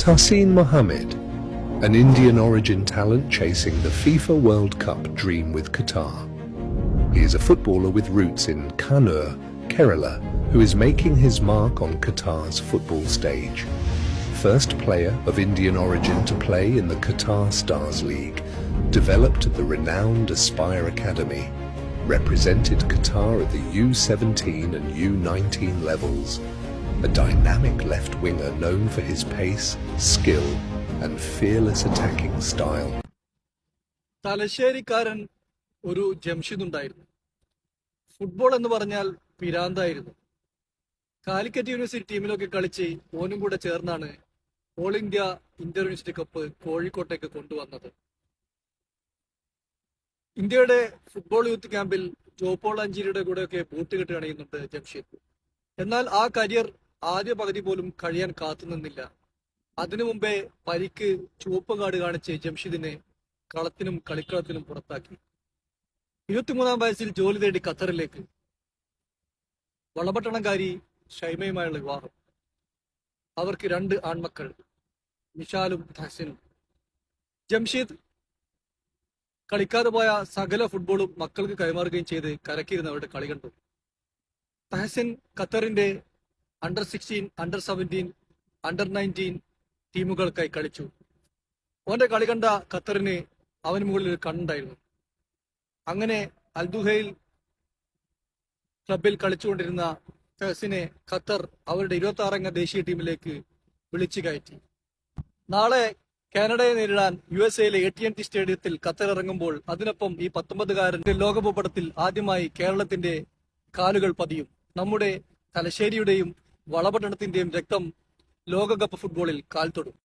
Tahseen Mohammed, an Indian origin talent chasing the FIFA World Cup dream with Qatar. He is a footballer with roots in Kannur, Kerala, who is making his mark on Qatar's football stage. First player of Indian origin to play in the Qatar Stars League, developed at the renowned Aspire Academy, represented Qatar at the U17 and U19 levels. A dynamic left winger known for his pace, skill and fearless attacking style. തലശ്ശേരിക്കാരൻ ഒരു ജംഷിദ് ഉണ്ടായിരുന്നു. Football എന്ന് പറഞ്ഞാൽ പിരാന്തായിരുന്നു. Calicut university ടീമിലൊക്കെ കളിച്ച് ഓനും കൂടെ ചേർന്നാണ് all India Inter university cup കോഴിക്കോട്ടേക്ക് കൊണ്ടുവന്നത്. ഇന്ത്യയുടെ ഫുട്ബോൾ യൂത്ത് ക്യാമ്പിൽ ജോപോൾ അഞ്ചേരിയുടെ കൂടെയൊക്കെ ബൂട്ട് കെട്ട് അണിയുന്നുണ്ട് ജംഷീദ്. എന്നാൽ ആ കരിയർ ആദ്യ പകുതി പോലും കഴിയാൻ കാത്തുനിന്നില്ല. അതിനു മുമ്പേ പരിക്ക് ചുവപ്പ് കാർഡ് കാണിച്ച് ജംഷീദിനെ കളത്തിനും കളിക്കളത്തിനും പുറത്താക്കി. 23-ാം വയസ്സിൽ ജോലി തേടി ഖത്തറിലേക്ക്. വളപട്ടണംകാരി ഷൈമയുമായുള്ള വിവാഹം. അവർക്ക് 2 ആൺമക്കൾ, വിശാലും തഹസിനും. ജംഷീദ് കളിക്കാതെ പോയ സകല ഫുട്ബോളും മക്കൾക്ക് കൈമാറുകയും ചെയ്ത് കരക്കിരുന്ന് അവരുടെ കളി കണ്ടു. തഹസിൻ ഖത്തറിന്റെ അണ്ടർ-16, അണ്ടർ-17, അണ്ടർ-19 ടീമുകൾക്കായി കളിച്ചു. ഓന്റെ കളി കണ്ട ഖത്തറിന് അവന് മുകളിൽ ഒരു കണ്ണുണ്ടായിരുന്നു. അങ്ങനെ അൽദുഹയിൽ ക്ലബിൽ കളിച്ചുകൊണ്ടിരുന്ന തഹസിനെ ഖത്തർ അവരുടെ 26-അംഗ ദേശീയ ടീമിലേക്ക് വിളിച്ചു കയറ്റി. നാളെ കാനഡയെ നേരിടാൻ USA-യിലെ AT&T സ്റ്റേഡിയത്തിൽ ഖത്തർ ഇറങ്ങുമ്പോൾ അതിനൊപ്പം ഈ 19-കാരന്റെ ലോകകപ്പ് പടത്തിൽ ആദ്യമായി കേരളത്തിന്റെ കാലുകൾ പതിയും. നമ്മുടെ തലശ്ശേരിയുടെയും വളപട്ടണത്തിന്റെയും രക്തം ലോകകപ്പ് ഫുട്ബോളിൽ കാൽ തൊടും.